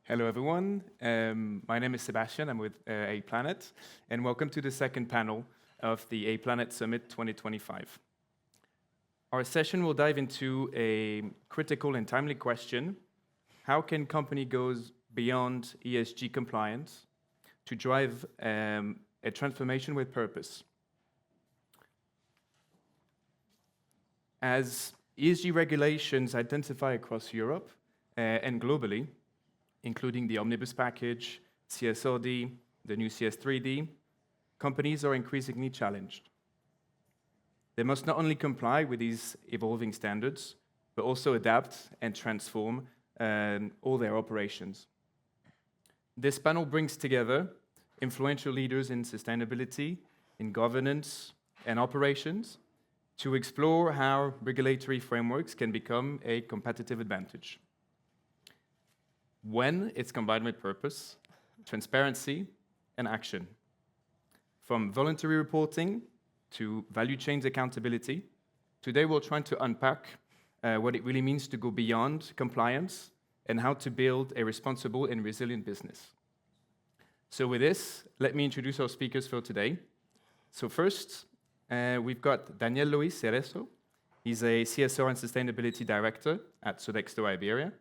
Hello, everyone. My name is Sebastian. I'm with A Planet, and welcome to the second panel of the A Planet Summit 2025. Our session will dive into a critical and timely question: how can company go beyond ESG compliance to drive a transformation with purpose? As ESG regulations intensify across Europe and globally, including the Omnibus Package, CSRD, the new CS3D, companies are increasingly challenged. They must not only comply with these evolving standards, but also adapt and transform all their operations. This panel brings together influential leaders in sustainability, in governance, and operations to explore how regulatory frameworks can become a competitive advantage when it's combined with purpose, transparency, and action. From voluntary reporting to value chains accountability, today we'll try to unpack what it really means to go beyond compliance and how to build a responsible and resilient business. So with this, let me introduce our speakers for today. So first, we've got Daniel Lois. He's a CSR and Sustainability Director at Sodexo Iberia.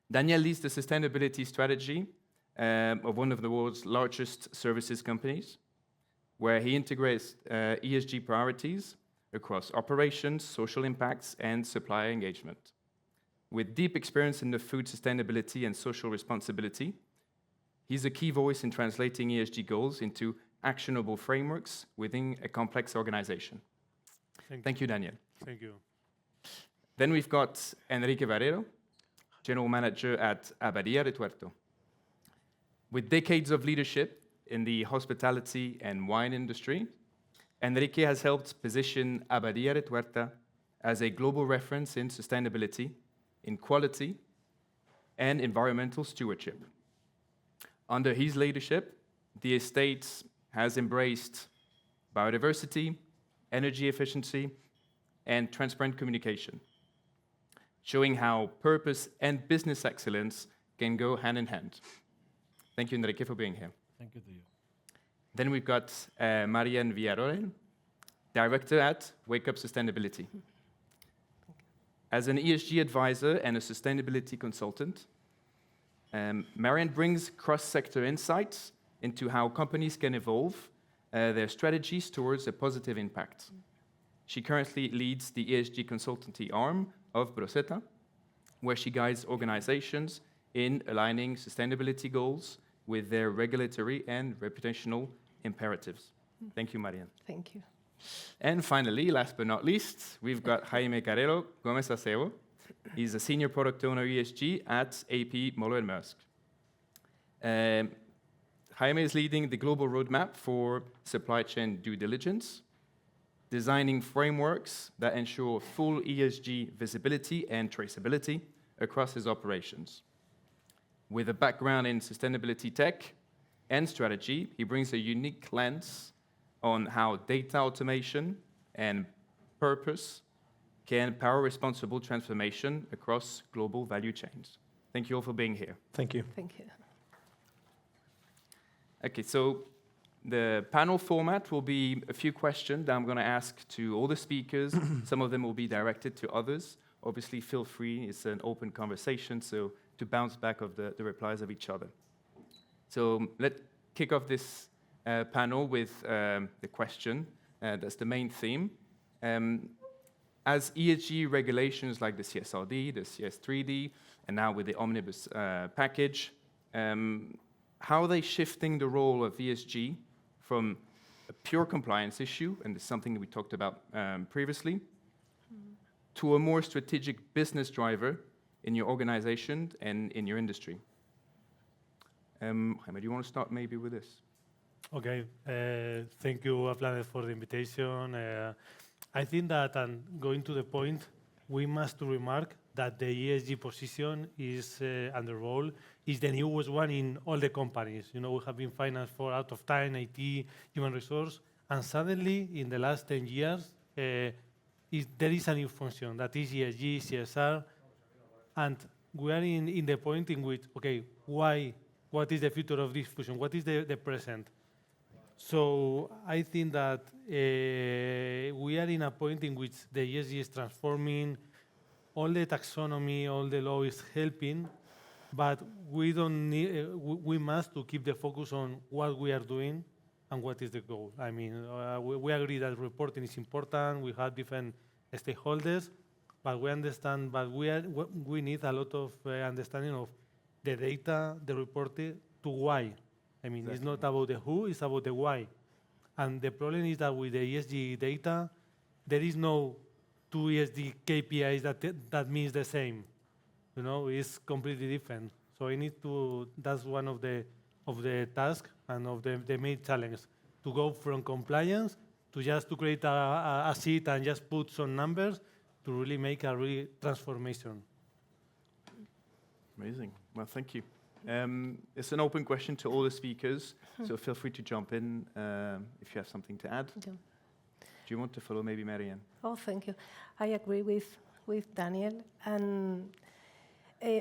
Daniel leads the sustainability strategy of one of the world's largest services companies, where he integrates ESG priorities across operations, social impacts, and supplier engagement. With deep experience in the food sustainability and social responsibility, he's a key voice in translating ESG goals into actionable frameworks within a complex organization. Thank you, Daniel. Thank you. Then we've got Enrique Valero, General Manager at Abadia Retuerta. With decades of leadership in the hospitality and wine industry, Enrique has helped position Abadia Retuerta as a global reference in sustainability, in quality, and environmental stewardship. Under his leadership, the estate has embraced biodiversity, energy efficiency, and transparent communication, showing how purpose and business excellence can go hand in hand. Thank you, Enrique, for being here. Thank you to you. Then we've got Marian Villarroel, Director at Wake Up Sustainability. As an ESG advisor and a sustainability consultant, Marian brings cross-sector insights into how companies can evolve their strategies towards a positive impact. She currently leads the ESG consultancy arm of Broseta, where she guides organizations in aligning sustainability goals with their regulatory and reputational imperatives. Thank you, Marian. Thank you. And finally, last but not least, we've got Jaime Calero Gomez Acebo. He's a senior product owner ESG at AP Moller & Maersk. Jaime is leading the global roadmap for supply chain due diligence, designing frameworks that ensure full ESG visibility and traceability across his operations. With a background in sustainability tech and strategy, he brings a unique lens on how data automation and purpose can power responsible transformation across global value chains. Thank you all for being here. Thank you. Thank you. Okay, so the panel format will be a few questions that I'm going to ask to all the speakers. Some of them will be directed to others. Obviously, feel free. It's an open conversation, so to bounce back of the replies of each other. So let's kick off this panel with the question. That's the main theme. As ESG regulations like the CSRD, the CS3D, and now with the Omnibus Package, how are they shifting the role of ESG from a pure compliance issue, and it's something that we talked about previously, to a more strategic business driver in your organization and in your industry? Jaime, do you want to start maybe with this? Okay, thank you, Planet, for the invitation. I think that, going to the point, we must remark that the ESG position is, and the role, is the newest one in all the companies. You know, we have been financed for out of time, IT, human resource, and suddenly, in the last 10 years, there is a new function, that is ESG, CSR, and we are in the point in which, okay, why? What is the future of this fusion? What is the present? So I think that we are in a point in which the ESG is transforming, all the taxonomy, all the law is helping, but we don't need, we must to keep the focus on what we are doing and what is the goal. I mean, we agree that reporting is important, we have different stakeholders, but we understand, but we need a lot of understanding of the data, the reporting, to why. I mean, It's not about the who, it's about the why. And the problem is that with the ESG data, there is no two ESG KPIs that means the same. You know, it's completely different. So I need to, that's one of the tasks and of the main challenge, to go from compliance to just to create a sheet and just put some numbers to really make a real transformation. Amazing. Well, thank you. It's an open question to all the speakers, so feel free to jump in if you have something to add. Yeah. Do you want to follow maybe Marian? Oh, thank you. I agree with Daniel. And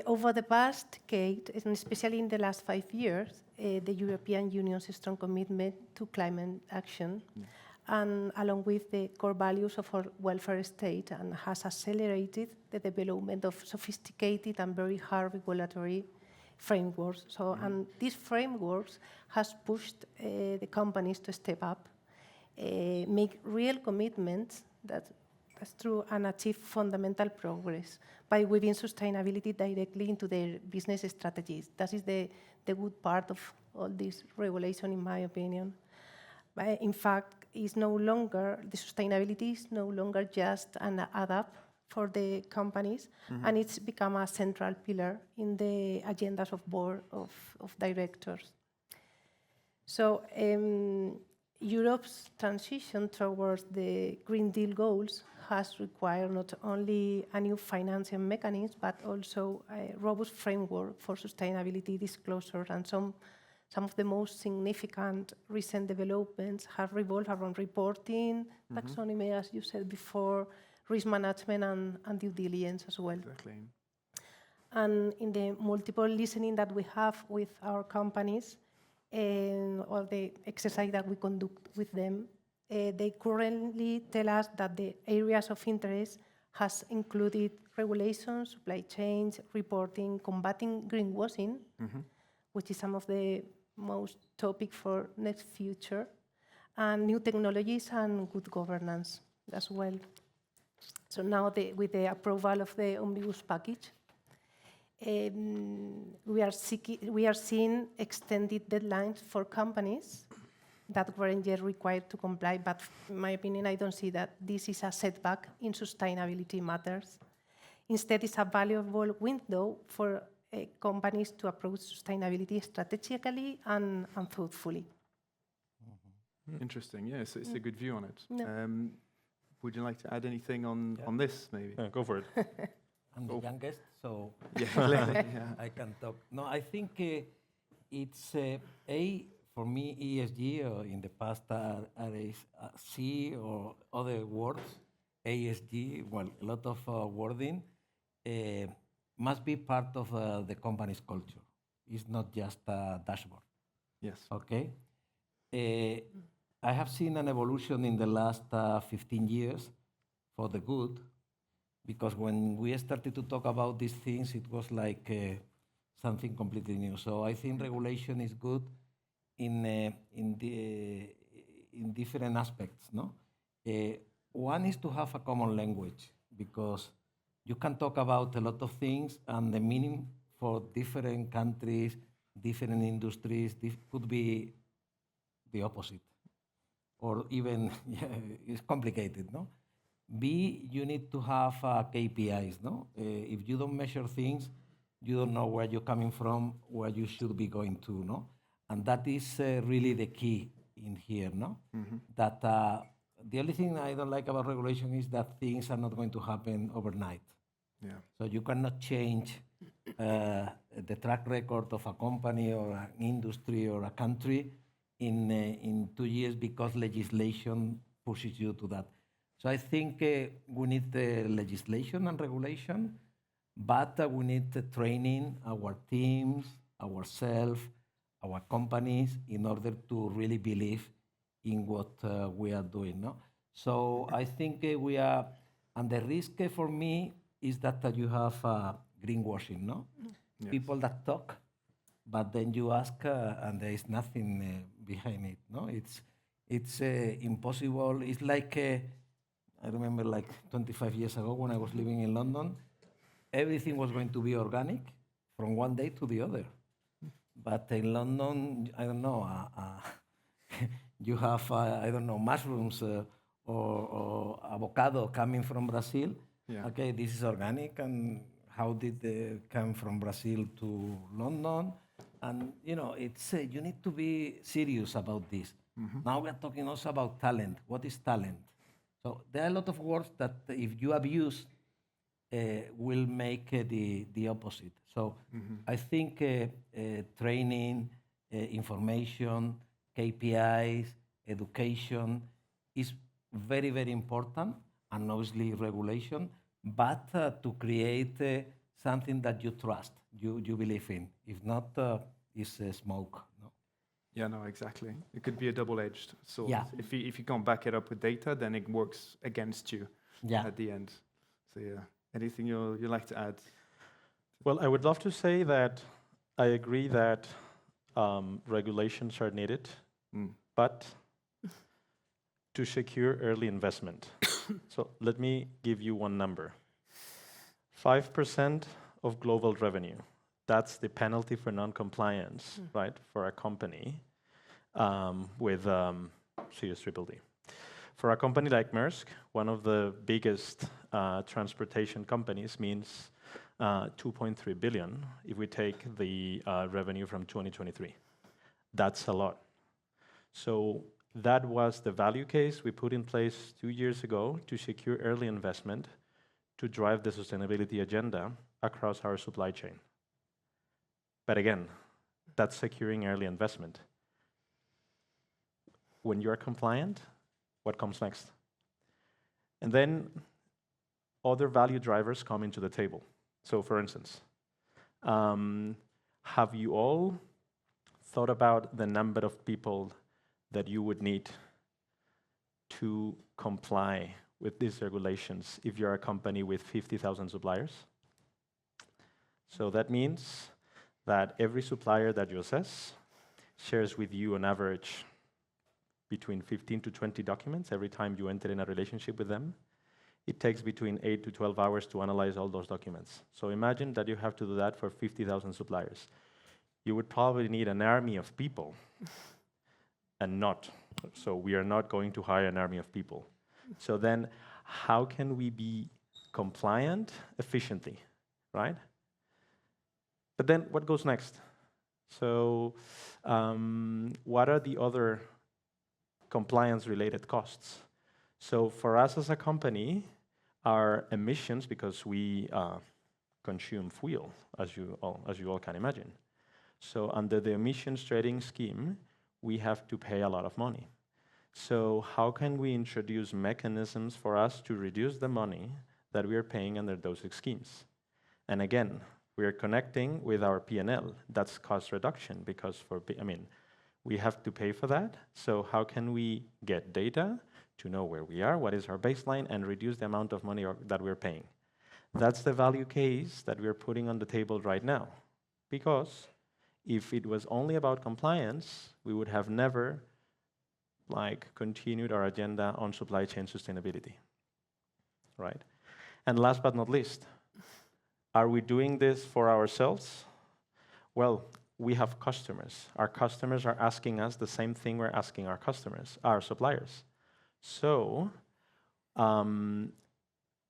over the past decade, and especially in the last 5 years, the European Union's strong commitment to climate action, and along with the core values of our welfare state, and has accelerated the development of sophisticated and very hard regulatory frameworks. So, and these frameworks has pushed the companies to step up, make real commitments that's true, and achieve fundamental progress by weaving sustainability directly into their business strategies. That is the good part of all this regulation, in my opinion. But in fact, the sustainability is no longer just an add-up for the companies, and it's become a central pillar in the agendas of board of directors. So Europe's transition towards the Green Deal goals has required not only a new financing mechanism, but also a robust framework for sustainability disclosure. And some of the most significant recent developments have revolved around reporting, taxonomy, as you said before, risk management and due diligence as well. Exactly. And in the multiple listening that we have with our companies, or the exercise that we conduct with them, they currently tell us that the areas of interest has included regulations, supply chains, reporting, combating greenwashing, which is some of the most topic for next future, and new technologies and good governance as well. So now with the approval of the Omnibus package, we are seeing extended deadlines for companies that weren't yet required to comply, but in my opinion, I don't see that this is a setback in sustainability matters. Instead, it's a valuable window for companies to approach sustainability strategically and thoughtfully. Interesting. Yeah, it's a good view on it. Yeah. Would you like to add anything on this, maybe? Go for it. I'm the youngest, so Yeah. I can talk. No, I think it's for me, ESG, in the past C or other words, ASG, well, a lot of wording, must be part of the company's culture. It's not just a dashboard. Yes. Okay? I have seen an evolution in the last 15 years for the good, because when we started to talk about these things, it was like something completely new. So I think regulation is good in different aspects. No, one is to have a common language, because you can talk about a lot of things, and the meaning for different countries, different industries, could be the opposite, or even it's complicated. No. B, you need to have KPIs. No, if you don't measure things, you don't know where you're coming from, where you should be going to. No, and that is really the key in here. No, that the only thing I don't like about regulation is that things are not going to happen overnight. Yeah. So you cannot change the track record of a company or an industry or a country in 2 years because legislation pushes you to that. So I think we need the legislation and regulation, But we need the training, our teams, ourselves, our companies, in order to really believe in what we are doing. No? So I think we are, and the risk for me is that you have greenwashing, no? Yes. People that talk, but then you ask and there is nothing behind it, no? It's impossible. It's like, I remember like 25 years ago when I was living in London, everything was going to be organic from one day to the other. But in London, I don't know, you have, I don't know, mushrooms or avocado coming from Brazil. Yeah. Okay, this is organic, and how did they come from Brazil to London? And you know, it's you need to be serious about this. Now we are talking also about talent. What is talent? So there are a lot of words that if you abuse, will make the opposite. So I think training, information, KPIs, education is very, very important, and obviously regulation, but to create something that you trust, you believe in. If not, it's smoke. No? Yeah, no, exactly. It could be a double-edged sword. Yeah. If you can't back it up with data, then it works against you Yeah. at the end. So yeah, anything you'd like to add? Well, I would love to say that I agree that regulations are needed, but to secure early investment. So let me give you one number. 5% of global revenue. That's the penalty for non-compliance, right, for a company with serious triple D. For a company like Maersk, one of the biggest transportation companies, means 2.3 billion if we take the revenue from 2023. That's a lot. So that was the value case we put in place 2 years ago to secure early investment to drive the sustainability agenda across our supply chain. But again, that's securing early investment. When you're compliant, what comes next? And then other value drivers come into the table. So for instance, have you all thought about the number of people that you would need to comply with these regulations if you're a company with 50,000 suppliers? So that means that every supplier that you assess shares with you on average between 15 to 20 documents every time you enter in a relationship with them. It takes between 8 to 12 hours to analyze all those documents. So imagine that you have to do that for 50,000 suppliers. You would probably need an army of people, and not. So we are not going to hire an army of people. So then how can we be compliant efficiently, right? But then what goes next? So what are the other compliance-related costs? So for us as a company, our emissions, because we consume fuel, as you all can imagine. So under the emissions trading scheme, we have to pay a lot of money. So how can we introduce mechanisms for us to reduce the money that we are paying under those schemes? And again, we are connecting with our P&L. That's cost reduction, because we have to pay for that. So how can we get data to know where we are, what is our baseline, and reduce the amount of money that we're paying? That's the value case that we're putting on the table right now. Because if it was only about compliance, we would have never continued our agenda on supply chain sustainability, right? And last but not least, are we doing this for ourselves? Well, we have customers. Our customers are asking us the same thing we're asking our customers, our suppliers. So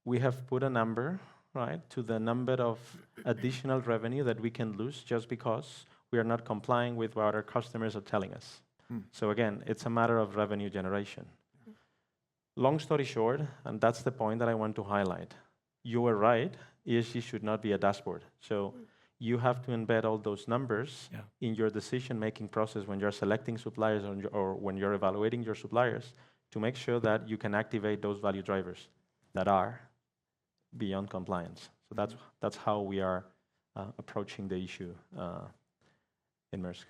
we have put a number, right, to the number of additional revenue that we can lose just because we are not complying with what our customers are telling us. So again, it's a matter of revenue generation. Long story short, and that's the point that I want to highlight, you were right, ESG should not be a dashboard. So you have to embed all those numbers in your decision-making process when you're selecting suppliers or when you're evaluating your suppliers to make sure that you can activate those value drivers that are beyond compliance. So that's how we are approaching the issue in Maersk.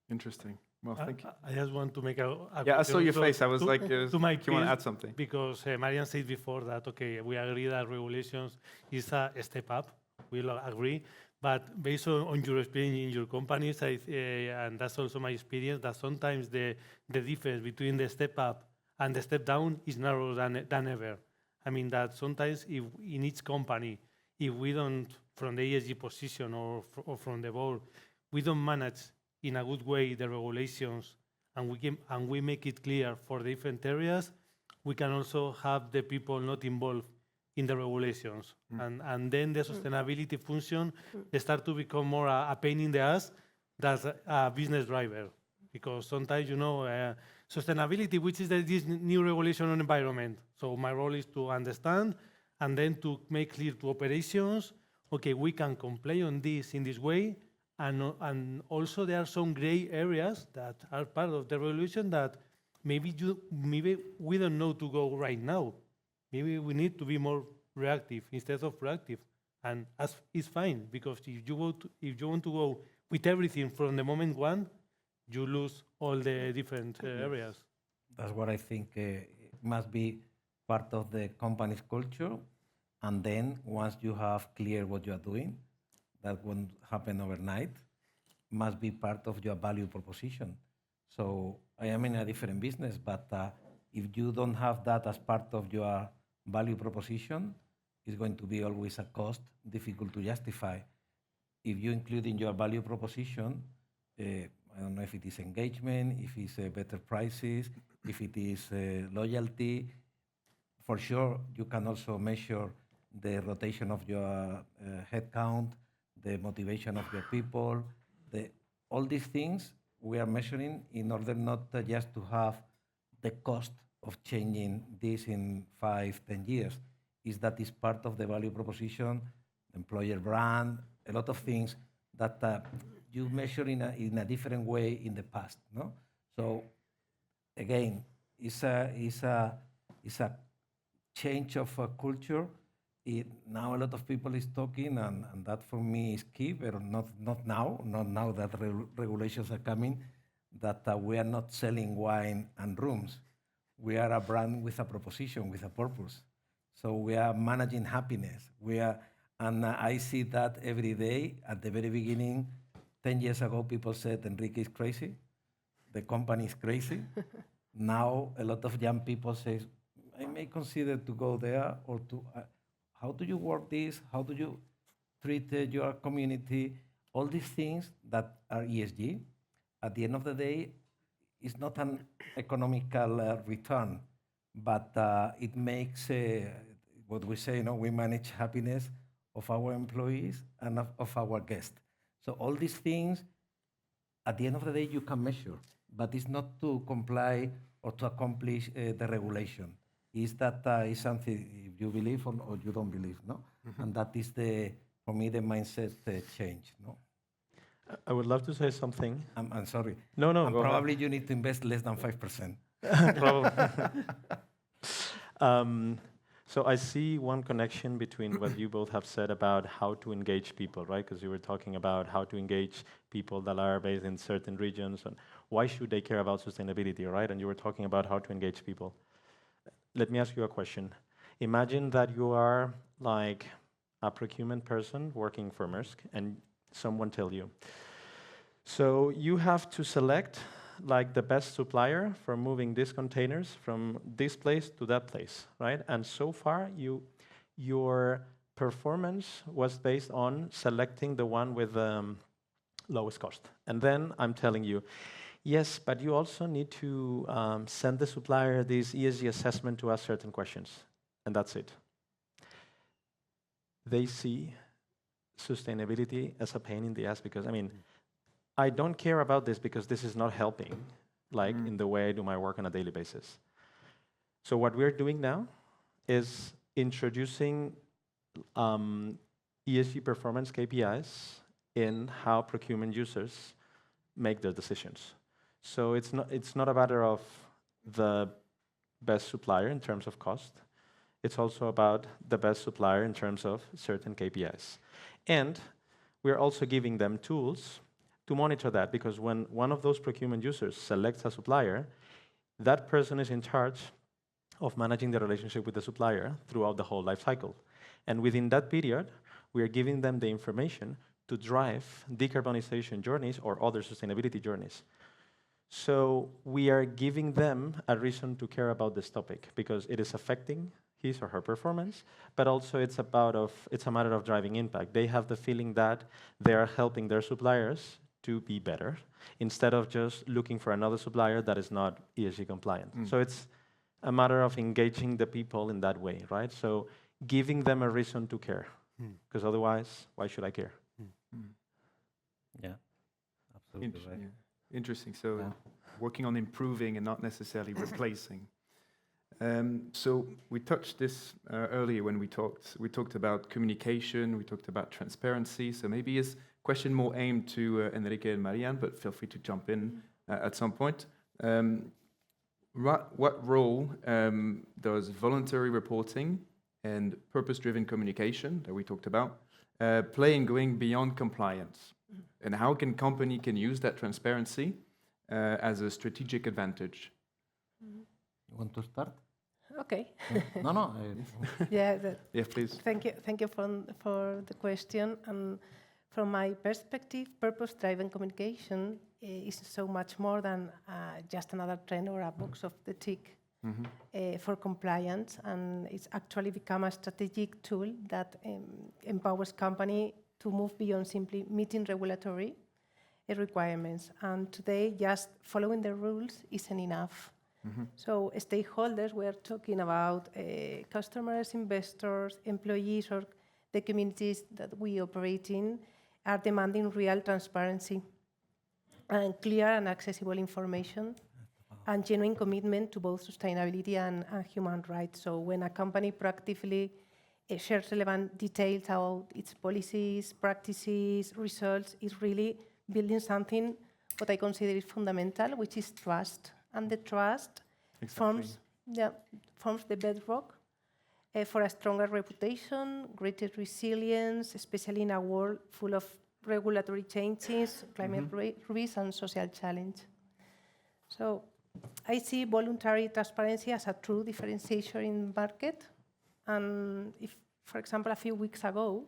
Interesting. Well, thank you. I just want to make a Yeah, I saw your so face. I was like, to my do you want to peers, add something? because Marian said before that, okay, we agree that regulations is a step up. We'll agree. But based on your experience in your companies, and that's also my experience, that sometimes the difference between the step up and the step down is narrower than ever. I mean that sometimes if in each company, if we don't, from the ESG position or from the board, we don't manage in a good way the regulations, and we make it clear for the different areas, we can also have the people not involved in the regulations. And then the sustainability function start to become more a pain in the ass than a business driver. Because sometimes, sustainability, which is this new regulation on environment. So my role is to understand and then to make clear to operations, okay, we can comply on this in this way. And also there are some gray areas that are part of the regulation that maybe we don't know to go right now. Maybe we need to be more reactive instead of proactive. And it's fine, because if you want to go with everything from the moment one, you lose all the different areas. That's what I think must be part of the company's culture. And then once you have clear what you are doing, that won't happen overnight, must be part of your value proposition. So I am in a different business, but if you don't have that as part of your value proposition, it's going to be always a cost difficult to justify. If you include in your value proposition, I don't know if it is engagement, if it's better prices, if it is loyalty, for sure you can also measure the rotation of your headcount, the motivation of your people, all these things we are measuring in order not just to have the cost of changing this in 5-10 years. That is part of the value proposition, employer brand, a lot of things that you measure in a different way in the past. No? So again, it's a change of culture. Now a lot of people is talking, and that for me is key, but not now that regulations are coming, that we are not selling wine and rooms. We are a brand with a proposition, with a purpose. So we are managing happiness. And I see that every day. At the very beginning, 10 years ago, people said Enrique is crazy. The company is crazy. Now a lot of young people say, I may consider to go there, or to. How do you work this? How do you treat your community? All these things that are ESG, at the end of the day, it's not an economical return, but it makes what we say, we manage happiness of our employees and of our guests. So all these things, at the end of the day, you can measure, but it's not to comply or to accomplish the regulation. Is that is something you believe or you don't believe, no? Mm-hmm. And that is for me, the mindset change, no? I would love to say something. I'm sorry. No, and probably you need to invest less than 5%. Probably. So I see one connection between what you both have said about how to engage people, right? Because you were talking about how to engage people that are based in certain regions, and why should they care about sustainability, right? And you were talking about how to engage people. Let me ask you a question. Imagine that you are like a procurement person working for Maersk, and someone tell you, so you have to select like the best supplier for moving these containers from this place to that place, right? And so far, your performance was based on selecting the one with lowest cost. And then I'm telling you, yes, but you also need to send the supplier this ESG assessment to ask certain questions, and that's it. They see sustainability as a pain in the ass because, I don't care about this because this is not helping, in the way I do my work on a daily basis. So what we're doing now is introducing ESG performance KPIs in how procurement users make their decisions. So it's not a matter of the best supplier in terms of cost. It's also about the best supplier in terms of certain KPIs. And we're also giving them tools to monitor that, because when one of those procurement users selects a supplier, that person is in charge of managing the relationship with the supplier throughout the whole life cycle. And within that period, we are giving them the information to drive decarbonization journeys or other sustainability journeys. So we are giving them a reason to care about this topic, because it is affecting his or her performance, but also it's a matter of driving impact. They have the feeling that they are helping their suppliers to be better, instead of just looking for another supplier that is not ESG compliant. So it's a matter of engaging the people in that way, right? So giving them a reason to care, because otherwise, why should I care? Yeah, absolutely right. Yeah. Interesting. So working on improving and not necessarily replacing. So we touched this earlier when we talked about communication, we talked about transparency. So maybe it's a question more aimed to Enrique and Marian, but feel free to jump in at some point. What role does voluntary reporting and purpose-driven communication that we talked about play in going beyond compliance? And how can company use that transparency as a strategic advantage? You want to start? Okay. No. Yeah. Yeah, please. Thank you for the question. And from my perspective, purpose-driven communication is so much more than just another trend or a box of the tick for compliance, and it's actually become a strategic tool that empowers company to move beyond simply meeting regulatory requirements. And today, just following the rules isn't enough. So stakeholders, we're talking about customers, investors, employees, or the communities that we operate in, are demanding real transparency and clear and accessible information and genuine commitment to both sustainability and human rights. So when a company proactively shares relevant details about its policies, practices, results, is really building something what I consider is fundamental, which is trust. And the trust forms the bedrock for a stronger reputation, greater resilience, especially in a world full of regulatory changes, climate risk, and social challenge. So I see voluntary transparency as a true differentiator in the market. And if, for example, a few weeks ago,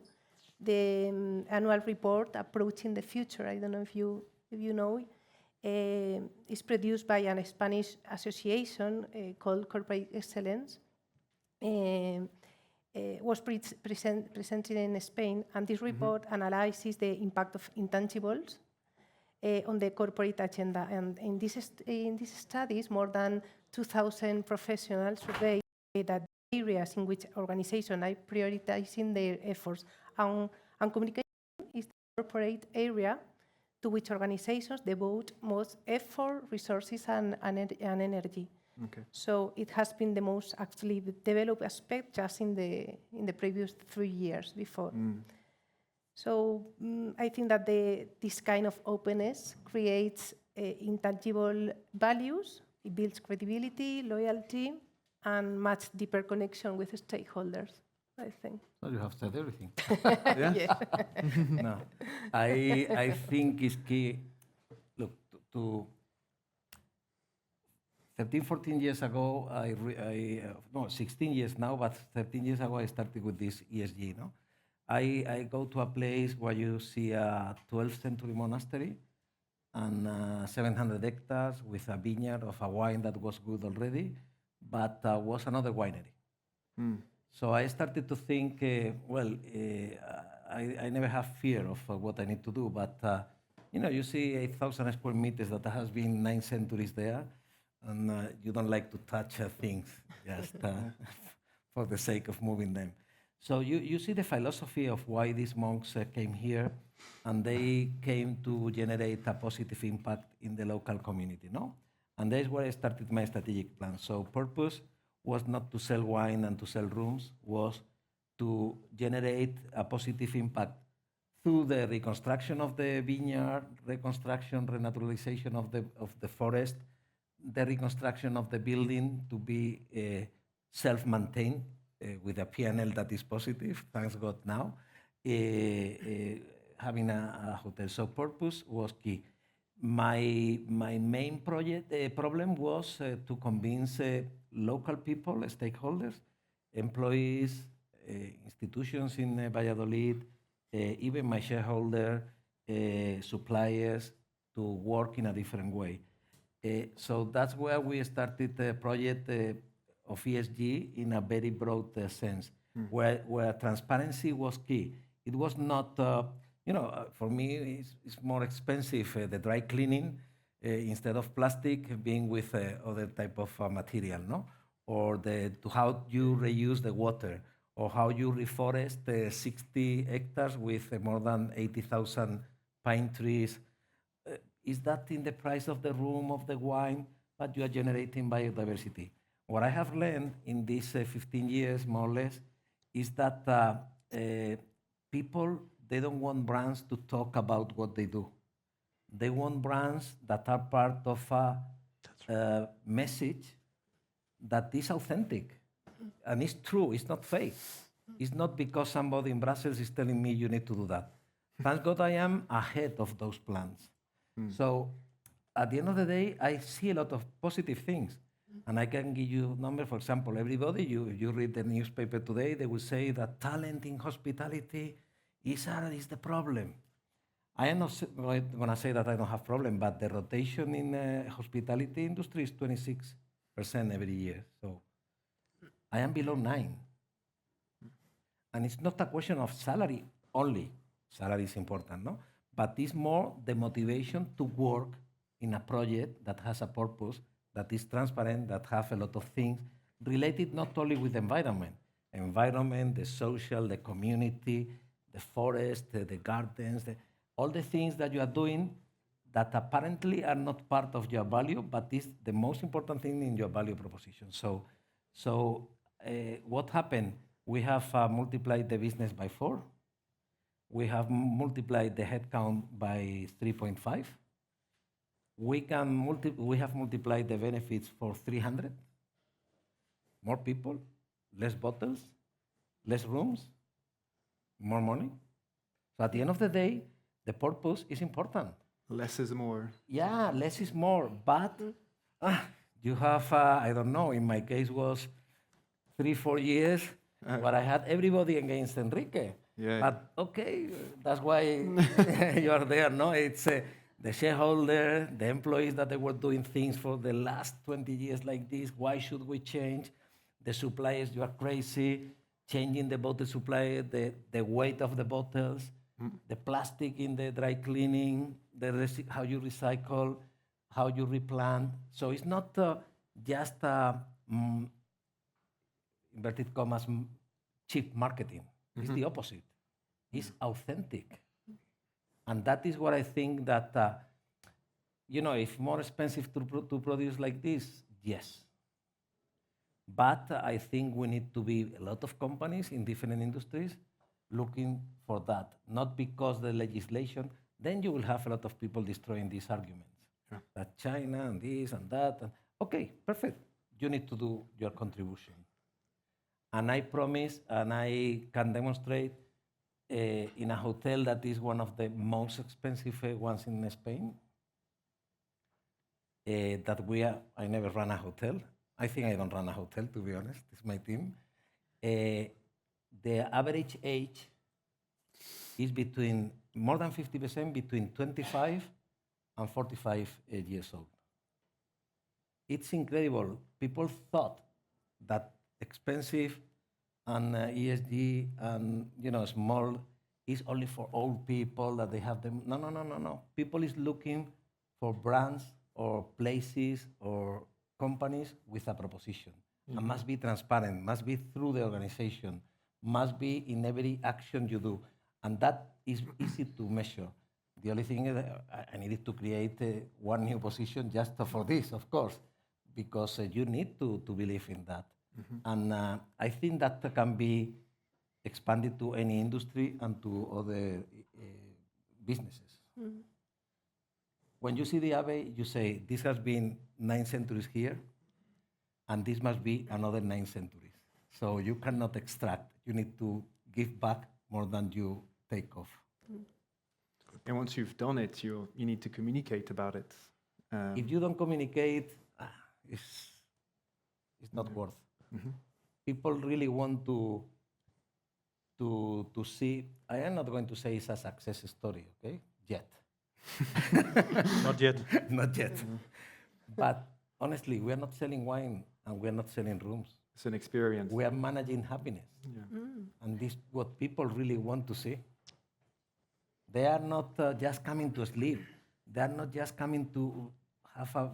the annual report Approaching the Future, I don't know if you know, is produced by a Spanish association called Corporate Excellence. Was presented in Spain, and this report analyzes the impact of intangibles on the corporate agenda. And in these studies, more than 2,000 professionals surveyed that areas in which organizations are prioritizing their efforts, and communication is the corporate area to which organizations devote most effort, resources, and energy. Okay. So it has been the most actually developed aspect just in the previous 3 years before. So I think that this kind of openness creates intangible values. It builds credibility, loyalty, and much deeper connection with stakeholders, I think. So you have said everything. Yes. No, I think it's key. Look, to 13, 14 years ago, 16 years now, but 13 years ago I started with this ESG. No, I go to a place where you see a 12th century monastery and 700 hectares with a vineyard of a wine that was good already, but was another winery. So I started to think, I never have fear of what I need to do, but you see 8,000 square meters that has been 9 centuries there, and you don't like to touch things just for the sake of moving them. So you see the philosophy of why these monks came here, and they came to generate a positive impact in the local community, no? And that's where I started my strategic plan. So purpose was not to sell wine and to sell rooms, was to generate a positive impact through the reconstruction of the vineyard, reconstruction, renaturalization of the forest, the reconstruction of the building to be self-maintained with a P&L that is positive, thanks God now, having a hotel. So purpose was key. My main problem was to convince local people, stakeholders, employees, institutions in Valladolid, even my shareholder, suppliers, to work in a different way. So that's where we started the project of ESG in a very broad sense, where transparency was key. It was not, for me, it's more expensive, the dry cleaning, instead of plastic, being with other type of material, no? Or to how you reuse the water, or how you reforest 60 hectares with more than 80,000 pine trees. Is that in the price of the room, of the wine, but you are generating biodiversity? What I have learned in these 15 years, more or less, is that people, they don't want brands to talk about what they do. They want brands that are part of a message that is authentic and it's true, it's not fake. It's not because somebody in Brussels is telling me you need to do that. Thank God I am ahead of those plans. So at the end of the day, I see a lot of positive things. And I can give you a number. For example, everybody, you read the newspaper today, they will say that talent in hospitality is the problem. I am not going to say that I don't have problem, but the rotation in the hospitality industry is 26% every year. So I am below 9. And it's not a question of salary only. Salary is important, no? But it's more the motivation to work in a project that has a purpose, that is transparent, that have a lot of things related not only with environment, the social, the community, the forest, the gardens, all the things that you are doing that apparently are not part of your value, but is the most important thing in your value proposition. So what happened? We have multiplied the business by 4. We have multiplied the headcount by 3.5. We have multiplied the benefits for 300. More people, less bottles, less rooms, more money. So at the end of the day, the purpose is important. Less is more. Yeah, less is more. But you have, I don't know, in my case was 3-4 years where I had everybody against Enrique. Yeah. But okay, that's why you are there, no? It's the shareholder, the employees that they were doing things for the last 20 years like this. Why should we change? The suppliers, you are crazy. Changing the bottle supply, the weight of the bottles, the plastic in the dry cleaning, how you recycle, how you replant. So it's not just inverted commas cheap marketing. It's the opposite. It's authentic. And that is what I think that, if more expensive to produce like this, yes. But I think we need to be a lot of companies in different industries looking for that. Not because the legislation, then you will have a lot of people destroying these arguments. Yeah. That China and this and that. Okay, perfect. You need to do your contribution. And I promise, and I can demonstrate in a hotel that is one of the most expensive ones in Spain, I never run a hotel. I think I don't run a hotel, to be honest. It's my team. The average age is between more than 50%, between 25 and 45 years old. It's incredible. People thought that expensive and ESG and small is only for old people, that they have them. No. People is looking for brands or places or companies with a proposition. And must be transparent, must be through the organization, must be in every action you do. And that is easy to measure. The only thing is I needed to create one new position just for this, of course, because you need to believe in that. And I think that can be expanded to any industry and to other businesses. When you see the Abbey, you say, this has been 9 centuries here, and this must be another 9 centuries. So you cannot extract. You need to give back more than you take off. And once you've done it, you need to communicate about it. If you don't communicate, it's not worth. People really want to see. I am not going to say it's a success story, okay? Yet. Not yet. Not yet. But honestly, we are not selling wine and we are not selling rooms. It's an experience. We are managing happiness. Yeah. And this is what people really want to see. They are not just coming to sleep. They are not just coming to have a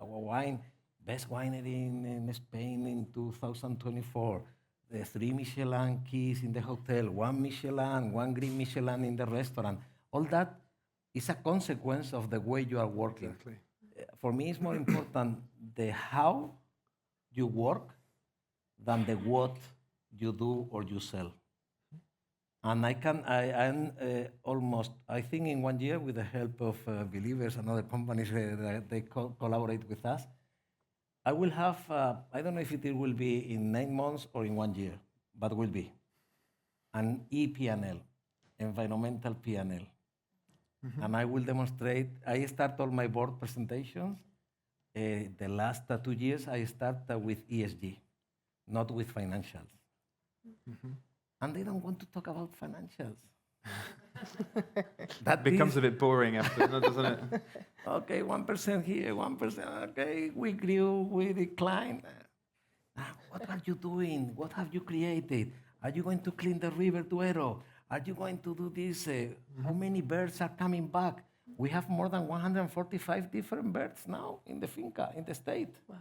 wine, best winery in Spain in 2024. The 3 Michelin keys in the hotel, 1 Michelin, 1 green Michelin in the restaurant. All that is a consequence of the way you are working. Exactly. For me, it's more important the how you work than the what you do or you sell. And I'm almost, I think in 1 year, with the help of Believers and other companies that they collaborate with us, I will have, I don't know if it will be in 9 months or in 1 year, but will be an ePNL, environmental PNL. And I will demonstrate, I start all my board presentations. The last 2 years, I start with ESG, not with financials. And they don't want to talk about financials. That becomes a bit boring after, doesn't it? Okay, 1% here, 1%, okay, we grew, we declined. What are you doing? What have you created? Are you going to clean the river Duero? Are you going to do this? How many birds are coming back? We have more than 145 different birds now in the finca, in the state. Wow.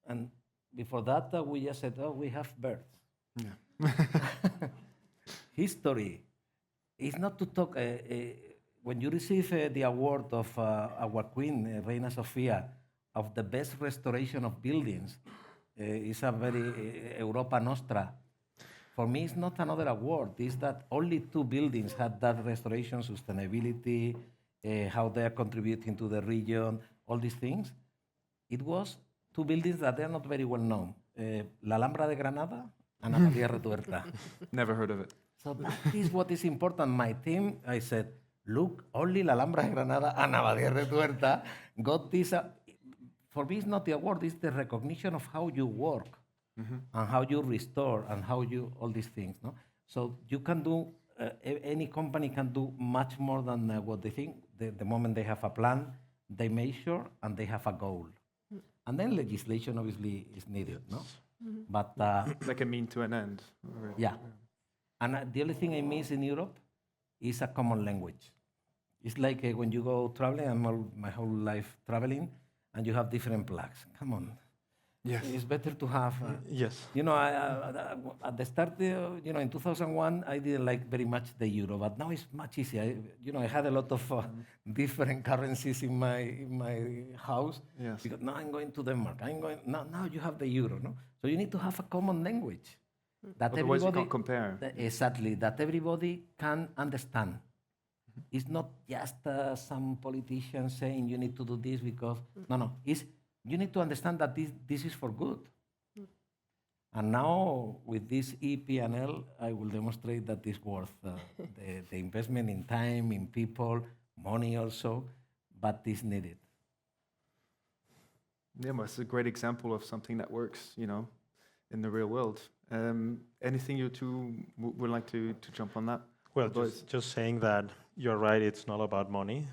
And before that, we just said, oh, we have birds. Yeah. History is not to talk. When you receive the award of our queen, Reina Sofia, of the best restoration of buildings, it's a very Europa Nostra. For me, it's not another award. It's that only 2 buildings had that restoration, sustainability, how they are contributing to the region, all these things. It was 2 buildings that are not very well known. La Alhambra de Granada and Abadia Retuerta. Never heard of it. So that is what is important. My team, I said, look, only La Alhambra de Granada and Abadia Retuerta got this. For me, it's not the award, it's the recognition of how you work and how you restore and how you, all these things. No? So you can do, any company can do much more than what they think. The moment they have a plan, they measure, and they have a goal. And then legislation obviously is needed, no? But Like a mean to an end. yeah. And the only thing I miss in Europe is a common language. It's like when you go traveling, I'm my whole life traveling, and you have different flags. Come on. Yes. It's better to have. Yes. You know, at the start, you know, in 2001, I didn't like very much the euro, but now it's much easier. I had a lot of different currencies in my house. Yes. Because now I'm going to Denmark. Now you have the euro, no? So you need to have a common language that Otherwise you everybody can't compare. Exactly, that everybody can understand. It's not just some politician saying you need to do this because no. It's you need to understand that this is for good. And now with this ePNL, I will demonstrate that it's worth the investment in time, in people, money also, but it's needed. Yeah, well, it's a great example of something that works, in the real world. Anything you two would like to jump on that? Well, Lois? just saying that you're right, it's not about money,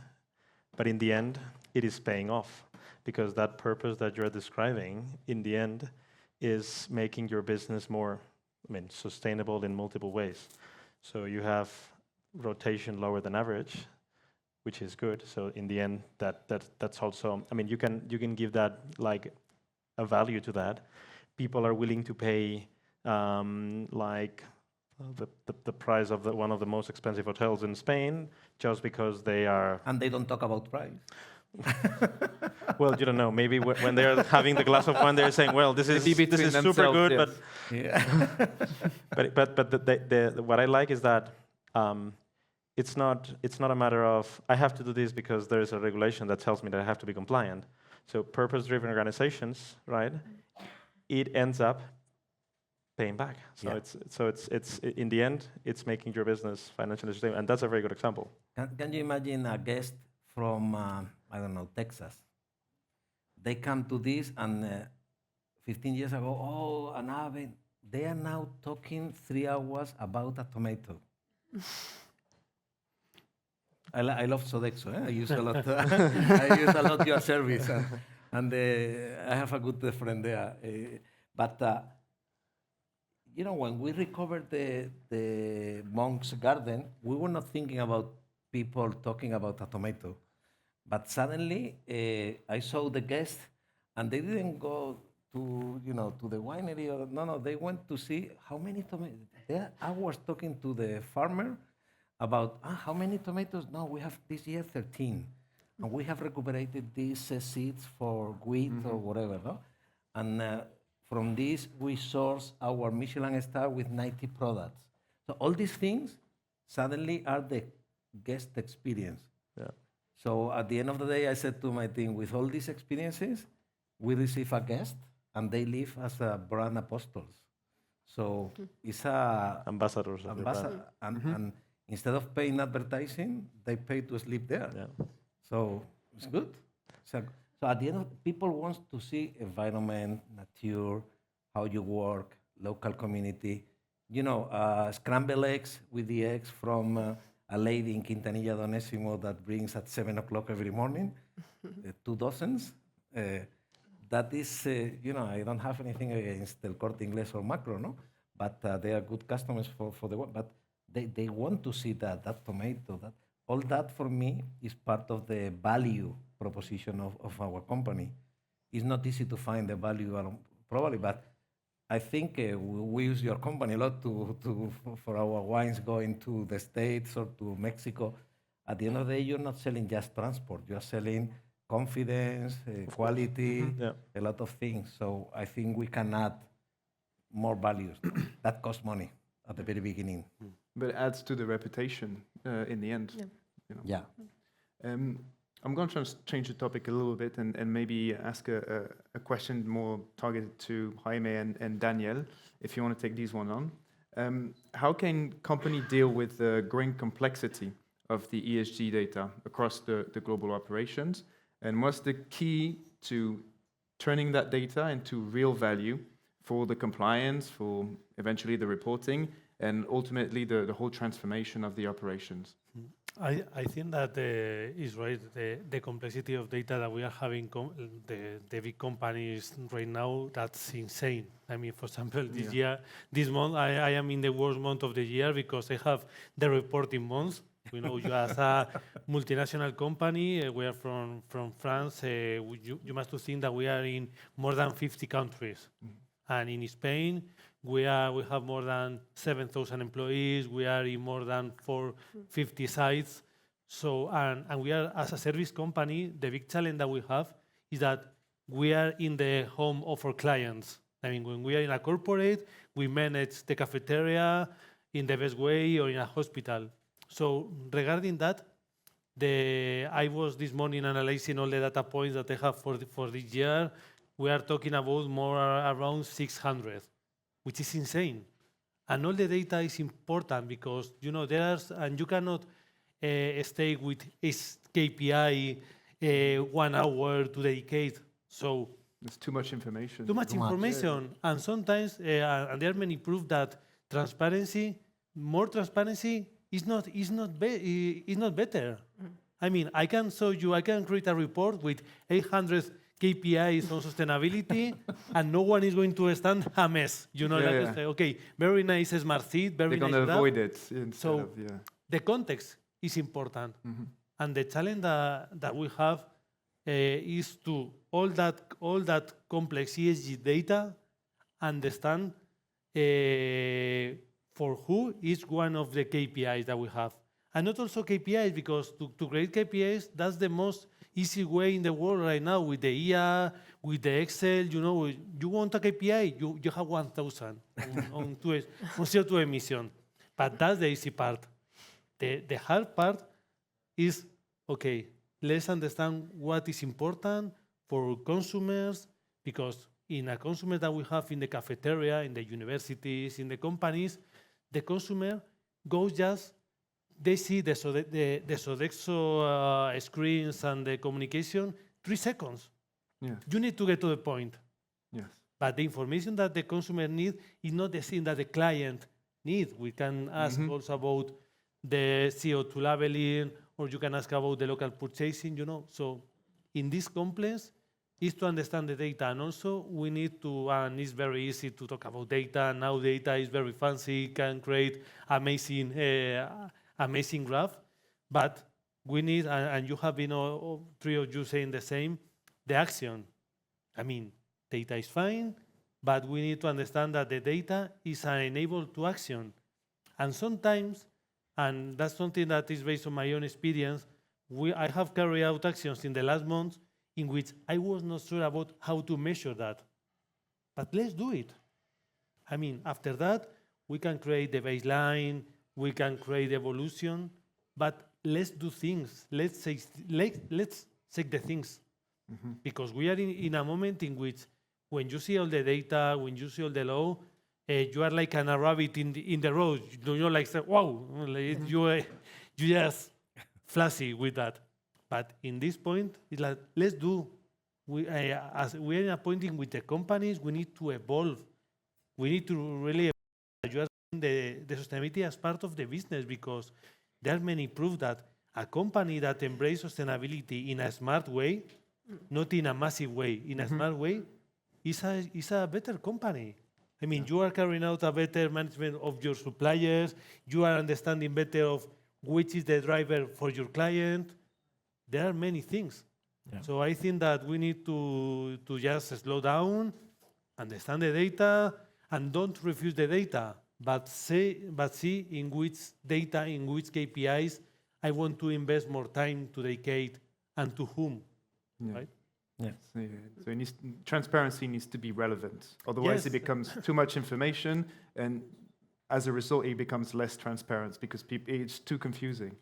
but in the end, it is paying off, because that purpose that you're describing, in the end, is making your business more, sustainable in multiple ways. So you have rotation lower than average, which is good. So in the end, that's also, you can give that like a value to that. People are willing to pay the price of one of the most expensive hotels in Spain just because they are. And they don't talk about price. Well, you don't know. Maybe when they're having the glass of wine, they're saying, "Well, this is super good." Yes. But Yeah. but what I like is that it's not a matter of I have to do this because there is a regulation that tells me that I have to be compliant. So purpose-driven organizations, right? It ends up paying back. So Yeah. it's in the end, it's making your business financially sustainable, and that's a very good example. Can you imagine a guest from, I don't know, Texas? They come to this and 15 years ago, oh, an ave. They are now talking 3 hours about a tomato. I love Sodexo. I use a lot. I use a lot your service, and I have a good friend there. But when we recovered the monk's garden, we were not thinking about people talking about a tomato. But suddenly, I saw the guests, and they didn't go to the winery. No, they went to see how many tomatoes. They are hours talking to the farmer about how many tomatoes. No, we have this year 13, and we have recuperated these seeds for wheat or whatever. No? And from this, we source our Michelin star with 90 products. So all these things suddenly are the guest experience. Yeah. So at the end of the day, I said to my team, with all these experiences, we receive a guest, and they live as brand apostles. So it's a Ambassadors of your brand. and instead of paying advertising, they pay to sleep there. Yeah. So it's good. So at the end, people want to see environment, nature, how you work, local community. Scrambled eggs with the eggs from a lady in Quintanilla Donésimo that brings at 7 o'clock every morning, 2 dozens. That is, I don't have anything against El Corte Inglés or Macro, no? But they are good customers for the work. But they want to see that tomato, all that for me is part of the value proposition of our company. It's not easy to find the value, probably, but I think we use your company a lot for our wines going to the States or to Mexico. At the end of the day, you're not selling just transport. You're selling confidence, quality, a lot of things. So I think we can add more values. That costs money at the very beginning. But it adds to the reputation in the end. Yeah. Yeah. I'm going to change the topic a little bit and maybe ask a question more targeted to Jaime and Daniel, if you want to take these one on. How can company deal with the growing complexity of the ESG data across the global operations? And what's the key to turning that data into real value for the compliance, for eventually the reporting, and ultimately the whole transformation of the operations? I think that is right. The complexity of data that we are having, the big companies right now, that's insane. I mean, for example, this month, I am in the worst month of the year because I have the reporting months. You as a multinational company, we are from France. You must think that we are in more than 50 countries. And in Spain, we have more than 7,000 employees. We are in more than 450 sites. So, and we are, as a service company, the big challenge that we have is that we are in the home of our clients. I mean, when we are in a corporate, we manage the cafeteria in the best way, or in a hospital. So regarding that, I was this morning analyzing all the data points that I have for this year. We are talking about more around 600, which is insane. And all the data is important because and you cannot stay with KPI 1 hour to dedicate. So it's too much information. Too much information, and sometimes and there are many proof that more transparency is not better. I mean, I can show you. I can create a report with 800 KPIs on sustainability, and no one is going to understand a mess. Say, okay, very nice smart sheet, very They're nice. They're going to avoid it. So the context is important, and the challenge that we have is to all that complex ESG data understand for who is one of the KPIs that we have, and not also KPIs, because to create KPIs, that's the most easy way in the world right now with the IA, with the Excel. You want a KPI, you have 1,000 on CO2 emission, but that's the easy part. The hard part is, okay, let's understand what is important for consumers, because in a consumer that we have in the cafeteria, in the universities, in the companies, the consumer goes just, they see the Sodexo screens and the communication, 3 seconds. Yes. You need to get to the point. Yes. But the information that the consumer needs is not the thing that the client needs. We can ask also about the CO2 labeling, or you can ask about the local purchasing, you know. So in this compliance is to understand the data. And also we need to, and it's very easy to talk about data. Now data is very fancy, can create amazing, amazing graph. But we need, and you have been all 3 of you saying the same, the action. I mean, data is fine, but we need to understand that the data is an enable to action. And sometimes, and that's something that is based on my own experience, I have carried out actions in the last month in which I was not sure about how to measure that. But let's do it. I mean, after that, we can create the baseline, we can create evolution, but let's do things. Let's take the things. Because we are in a moment in which when you see all the data, when you see all the law, you are like an rabbit in the road. You're like, wow, you just flashy with that. But in this point, it's like, let's do. As we are in a point in which the companies, we need to evolve. We need to really evaluate the sustainability as part of the business, because there are many proof that a company that embraces sustainability in a smart way, not in a massive way, in a smart way, is a better company. I mean, you are carrying out a better management of your suppliers, you are understanding better of which is the driver for your client. There are many things. Yeah. So I think that we need to just slow down, understand the data, and don't refuse the data, but see in which data, in which KPIs I want to invest more time to dedicate and to whom, right? Yeah. So transparency needs to be relevant. Otherwise, it becomes too much information, and as a result, it becomes less transparent because it's too confusing.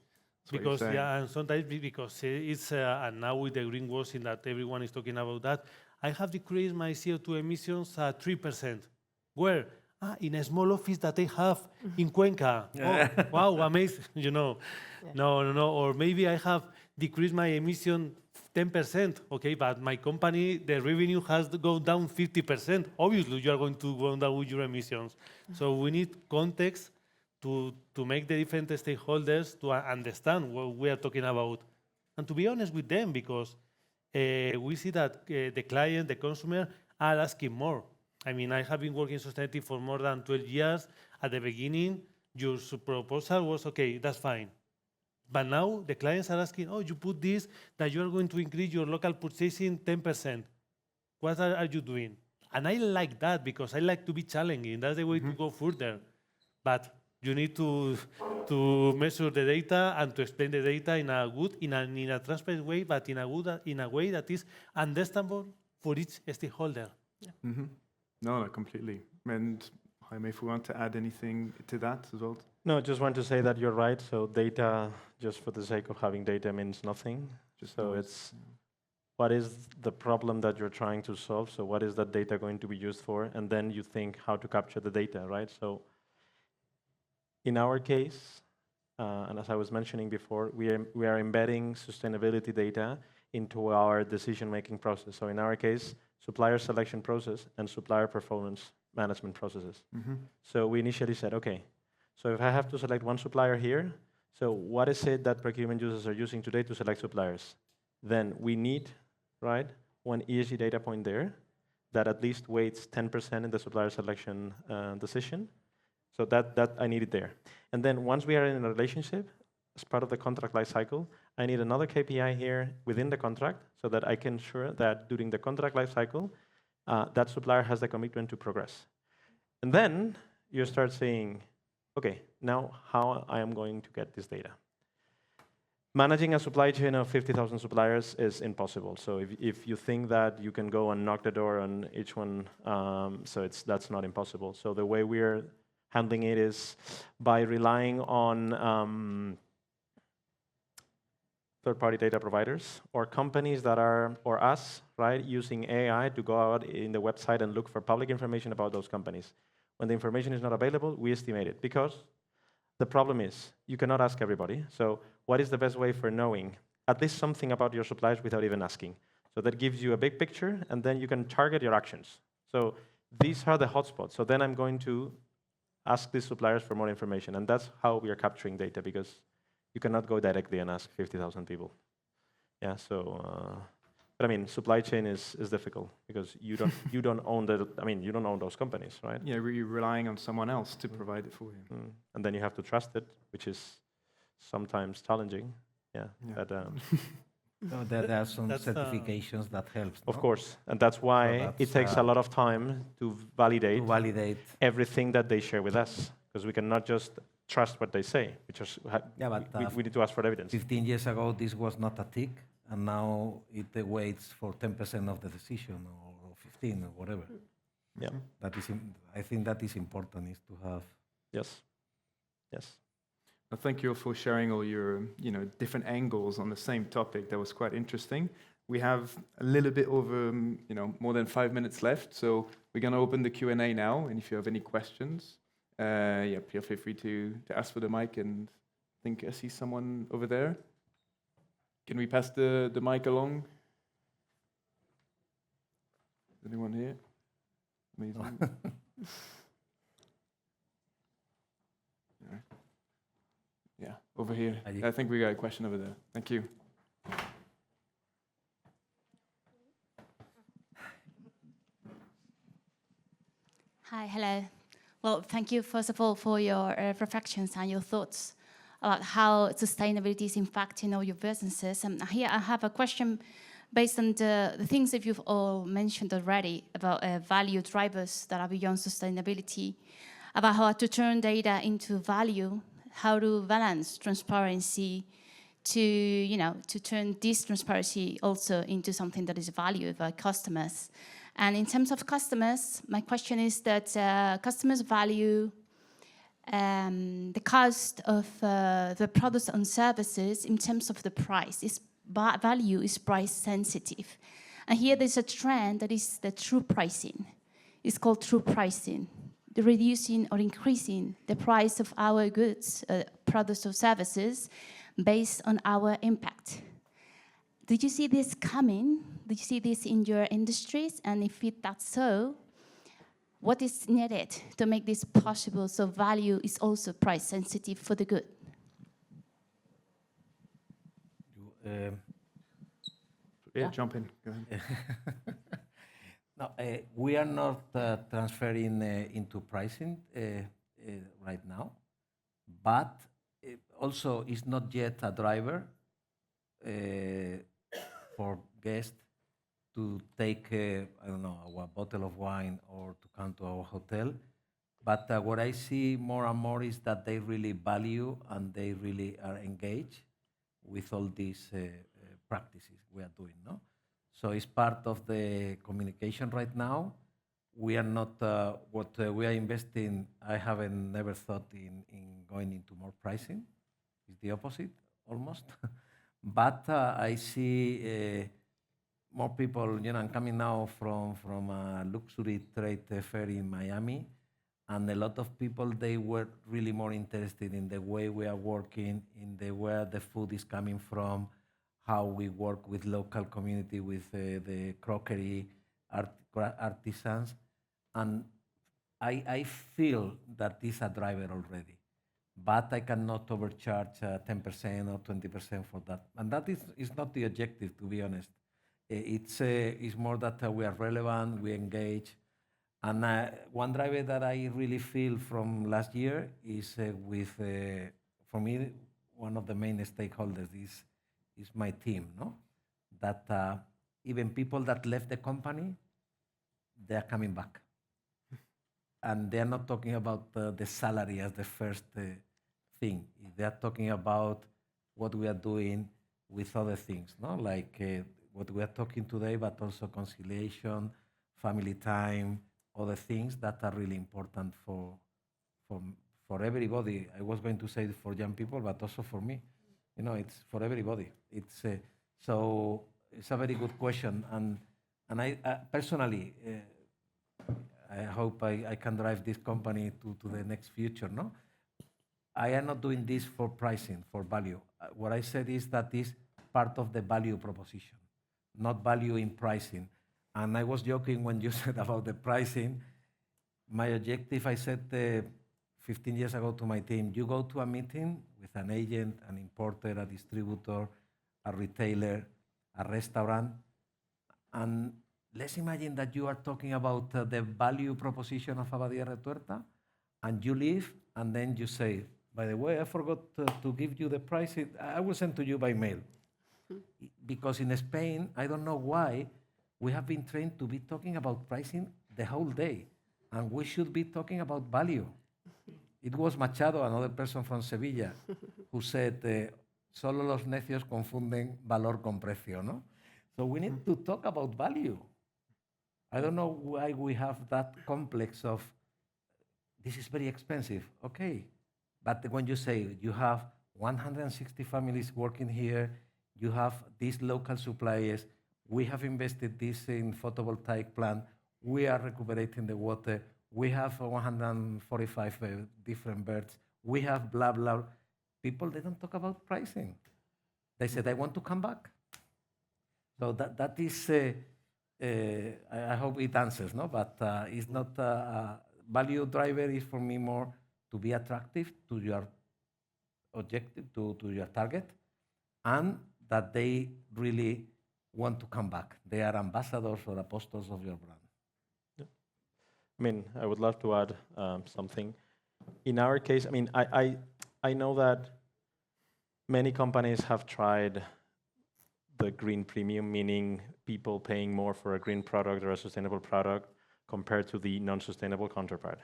Because and sometimes because it's and now with the greenwashing that everyone is talking about that, I have decreased my CO2 emissions at 3%. Where? In a small office that I have in Cuenca. Oh, wow, amazing! You know, no. Or maybe I have decreased my emission 10%. Okay, but my company, the revenue has to go down 50%. Obviously, you are going to go down with your emissions. So we need context to make the different stakeholders to understand what we are talking about, and to be honest with them, because we see that the client, the consumer, are asking more. I mean, I have been working in sustainability for more than 12 years. At the beginning, your proposal was, okay, that's fine. But now the clients are asking, oh, you put this, that you are going to increase your local purchasing 10%. What are you doing? And I like that because I like to be challenging. That's the way to go further. But you need to measure the data and to explain the data in a good, in a transparent way, but in a way that is understandable for each stakeholder. Yeah. No, completely. And Jaime, if we want to add anything to that as well. No, just want to say that you're right. So data, just for the sake of having data, means nothing. So it's what is the problem that you're trying to solve? So what is that data going to be used for? And then you think how to capture the data, right? So in our case, and as I was mentioning before, we are embedding sustainability data into our decision-making process. So in our case, supplier selection process and supplier performance management processes. So we initially said, okay, so if I have to select one supplier here, so what is it that procurement users are using today to select suppliers? Then we need, right, one ESG data point there that at least weights 10% in the supplier selection decision. So that I need it there. And then once we are in a relationship, as part of the contract life cycle, I need another KPI here within the contract so that I can ensure that during the contract life cycle, that supplier has the commitment to progress. And then you start saying, okay, now how I am going to get this data? Managing a supply chain of 50,000 suppliers is impossible. So if you think that you can go and knock the door on each one, that's not impossible. So the way we're handling it is by relying on third-party data providers, or companies that are, or us, right, using AI to go out in the website and look for public information about those companies. When the information is not available, we estimate it, because the problem is you cannot ask everybody. So what is the best way for knowing at least something about your suppliers without even asking? So that gives you a big picture, and then you can target your actions. So these are the hotspots. So then I'm going to ask these suppliers for more information, and that's how we are capturing data, because you cannot go directly and ask 50,000 people. Yeah, so, but I mean, supply chain is difficult, because you don't own you don't own those companies, right? Yeah, you're relying on someone else to provide it for you. And then you have to trust it, which is sometimes challenging. Yeah. Yeah. But, So there are some That's, certifications that helps. of no? course, and that's why So it takes a lot of time to validate To validate. everything that they share with us, because we cannot just trust what they say. We just Yeah, but we need to ask for evidence. 15 years ago, this was not a tick, and now it waits for 10% of the decision, or 15, or whatever. Yeah. That is, I think that is important, is to have. Yes. Yes. Well, thank you for sharing all your, different angles on the same topic. That was quite interesting. We have a little bit over, more than 5 minutes left, so we're going to open the Q&A now. And if you have any questions, feel free to ask for the mic. And I think I see someone over there. Can we pass the mic along? Anyone here? Amazing. Yeah, over here. I think we got a question over there. Thank you. Hi, hello. Well, thank you, first of all, for your reflections and your thoughts about how sustainability is impacting all your businesses. And here I have a question based on the things that you've all mentioned already about value drivers that are beyond sustainability, about how to turn data into value, how to balance transparency to turn this transparency also into something that is valued by customers. And in terms of customers, my question is that customers value the cost of the products and services in terms of the price. Value is price sensitive. And here there's a trend that is the true pricing. It's called true pricing, the reducing or increasing the price of our goods, products or services based on our impact. Did you see this coming? Did you see this in your industries? And if that's so, what is needed to make this possible so value is also price sensitive for the good? Jump in. Go ahead. No, we are not transferring into pricing right now, but also it's not yet a driver for guests to take, a bottle of wine or to come to our hotel. But what I see more and more is that they really value and they really are engaged with all these practices we are doing, no? So it's part of the communication right now. We are not, we are investing, I haven't never thought in going into more pricing. It's the opposite, almost. But I see more people, I'm coming now from a luxury trade fair in Miami, and a lot of people, they were really more interested in the way we are working, in the where the food is coming from, how we work with local community, with the crockery artisans. And I feel that is a driver already. But I cannot overcharge 10% or 20% for that. And that is not the objective, to be honest. It's more that we are relevant, we engage. And one driver that I really feel from last year is for me, one of the main stakeholders is my team, no? That even people that left the company, they are coming back. And they are not talking about the salary as the first thing. They are talking about what we are doing with other things, no? Like what we are talking today, but also conciliation, family time, other things that are really important for everybody. I was going to say for young people, but also for me. You know, it's for everybody. It's so it's a very good question, and I personally, I hope I can drive this company to the next future. No, I am not doing this for pricing, for value. What I said is that this part of the value proposition, not value in pricing. And I was joking when you said about the pricing. My objective, I said 15 years ago to my team, you go to a meeting with an agent, an importer, a distributor, a retailer, a restaurant, and let's imagine that you are talking about the value proposition of Abadia Retuerta, and you leave, and then you say, by the way, I forgot to give you the price. I will send to you by mail. Because in Spain, I don't know why, we have been trained to be talking about pricing the whole day, and we should be talking about value. It was Machado, another person from Sevilla, who said, solo los necios confunden valor con precio, no? So we need to talk about value. I don't know why we have that complex of, this is very expensive, okay. But when you say you have 160 families working here, you have these local suppliers, we have invested this in photovoltaic plant, we are recuperating the water, we have 145 different birds, we have blah, blah. People, they don't talk about pricing. They said, I want to come back. So that is, I hope it answers, no? But it's not, value driver is for me more to be attractive to your objective, to your target, and that they really want to come back. They are ambassadors or apostles of your brand. Yeah. I mean, I would love to add something. In our case, I mean, I know that many companies have tried the green premium, meaning people paying more for a green product or a sustainable product compared to the non-sustainable counterpart.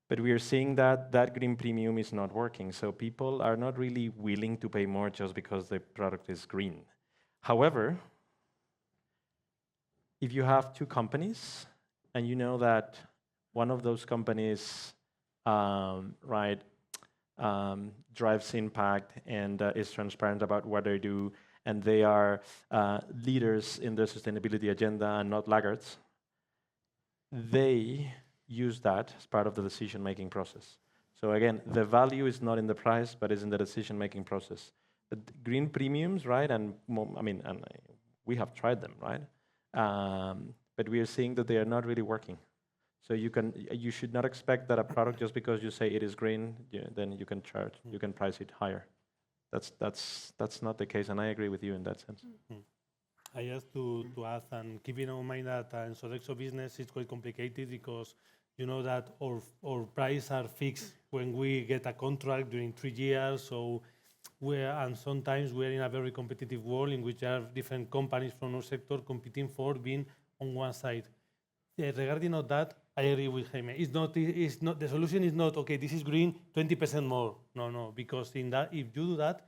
But we are seeing that that green premium is not working. So people are not really willing to pay more just because the product is green. However, if you have two companies and you know that one of those companies drives impact and is transparent about what they do, and they are leaders in the sustainability agenda and not laggards, they use that as part of the decision-making process. So again, the value is not in the price, but is in the decision-making process. The green premiums, right? And I mean, and we have tried them, right? But we are seeing that they are not really working. So you should not expect that a product, just because you say it is green, then you can price it higher. That's not the case, and I agree with you in that sense. I have to add, and keeping in mind that in Sodexo business it's quite complicated, because you know that our prices are fixed when we get a contract during 3 years. So and sometimes we're in a very competitive world in which there are different companies from our sector competing for being on one side. Regarding that, I agree with Jaime. It's not the solution is not, okay, this is green, 20% more. No, because in that, if you do that,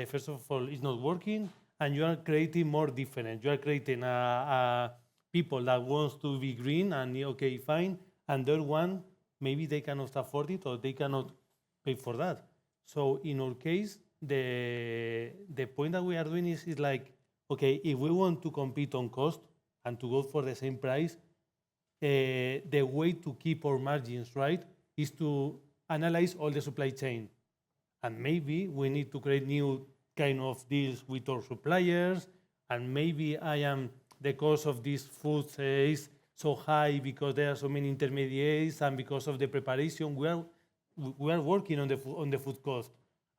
first of all, it's not working, and you are creating more difference. You are creating people that wants to be green, and okay, fine, and the other one, maybe they cannot afford it or they cannot pay for that. So in our case, the point that we are doing is like, okay, if we want to compete on cost and to go for the same price, the way to keep our margins right is to analyze all the supply chain. And maybe we need to create new kind of deals with our suppliers, and maybe the cost of this food is so high because there are so many intermediaries, and because of the preparation, we are working on the food cost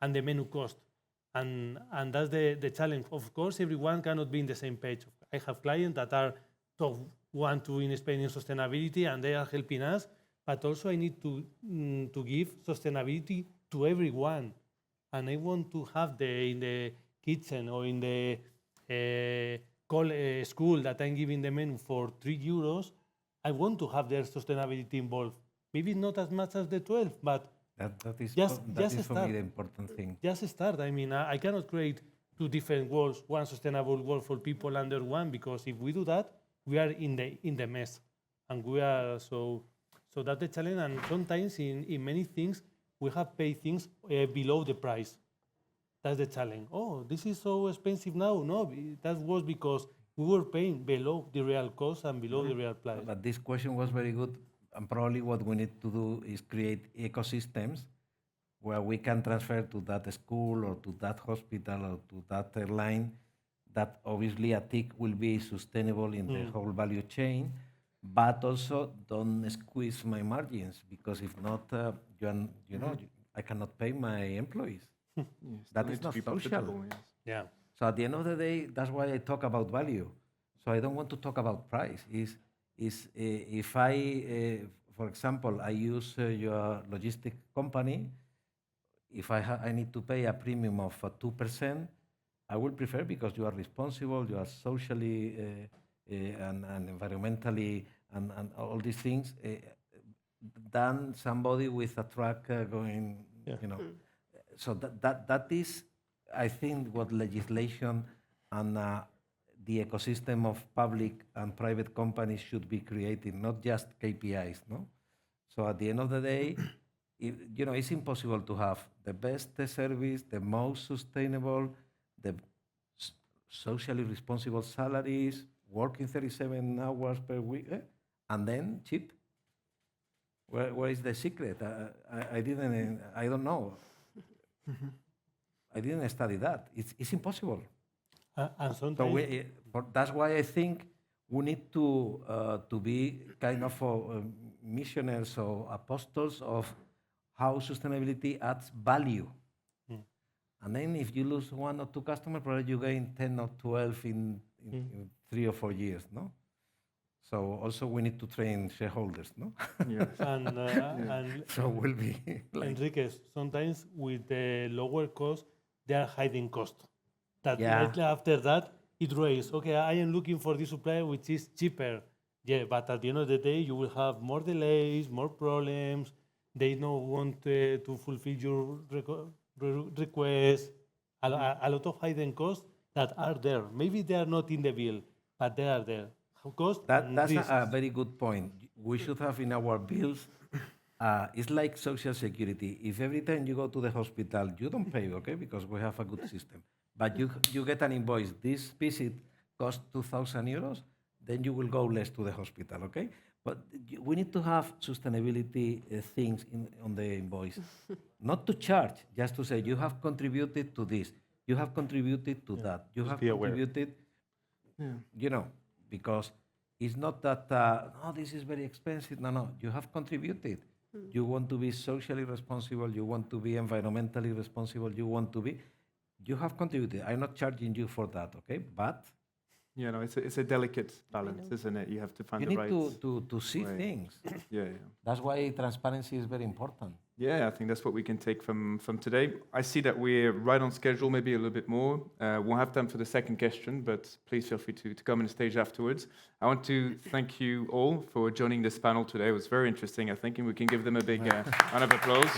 and the menu cost, and that's the challenge. Of course, everyone cannot be in the same page. I have clients that are top 1, 2 in Spain in sustainability, and they are helping us, but also I need to give sustainability to everyone. And I want to have in the kitchen or in the school that I'm giving the menu for €3, I want to have their sustainability involved. Maybe not as much as the 12, but that is just for me the important thing. Just start. I mean, I cannot create 2 different worlds, one sustainable world for people under one, because if we do that, we are in the mess, and we are so that's the challenge. And sometimes in many things we have paid things below the price. That's the challenge. Oh, this is so expensive now. No, that was because we were paying below the real cost and below the real price. But this question was very good, and probably what we need to do is create ecosystems where we can transfer to that school or to that hospital or to that airline that obviously a tick will be sustainable in the whole value chain, but also don't squeeze my margins, because if not, I cannot pay my employees. That is not social. Yes. Yeah. So at the end of the day, that's why I talk about value. So I don't want to talk about price. If I, for example, I use your logistic company, if I need to pay a premium of 2%, I will prefer, because you are responsible, you are socially and environmentally and all these things, than somebody with a truck going, So that is, I think, what legislation and the ecosystem of public and private companies should be creating, not just KPIs, no? So at the end of the day, it's impossible to have the best service, the most sustainable, the socially responsible salaries, working 37 hours per week, and then cheap. Where is the secret? I don't know. I didn't study that. It's impossible. And sometimes That's why I think we need to be kind of missionaries or apostles of how sustainability adds value. And then if you lose 1 or 2 customers, probably you gain 10 or 12 in 3 or 4 years, no? So also we need to train shareholders, no? Yes. and So we'll be like, Enrique, sometimes with the lower cost, they are hiding cost. That Yeah. immediately after that, it raises. Okay, I am looking for this supplier which is cheaper. Yeah, but at the end of the day, you will have more delays, more problems. They don't want to fulfill your request. A lot of hidden costs that are there. Maybe they are not in the bill, but they are there. Cost and that's risks. a very good point. We should have in our bills, it's like Social Security. If every time you go to the hospital, you don't pay, okay, because we have a good system, but you get an invoice, this visit costs 2,000 euros, then you will go less to the hospital, okay? But we need to have sustainability things on the invoice. Not to charge, just to say, you have contributed to this, you have contributed to that, you have be aware. contributed, because it's not that, this is very expensive. No, you have contributed. You want to be socially responsible, you want to be environmentally responsible, you have contributed. I'm not charging you for that, okay? But It's a delicate balance, isn't it? You have to find you the need right to see way. things. Yeah. That's why transparency is very important. Yeah, I think that's what we can take from today. I see that we're right on schedule, maybe a little bit more. We'll have time for the second question, but please feel free to come on the stage afterwards. I want to thank you all for joining this panel today. It was very interesting, I think, and we can give them a big round of applause.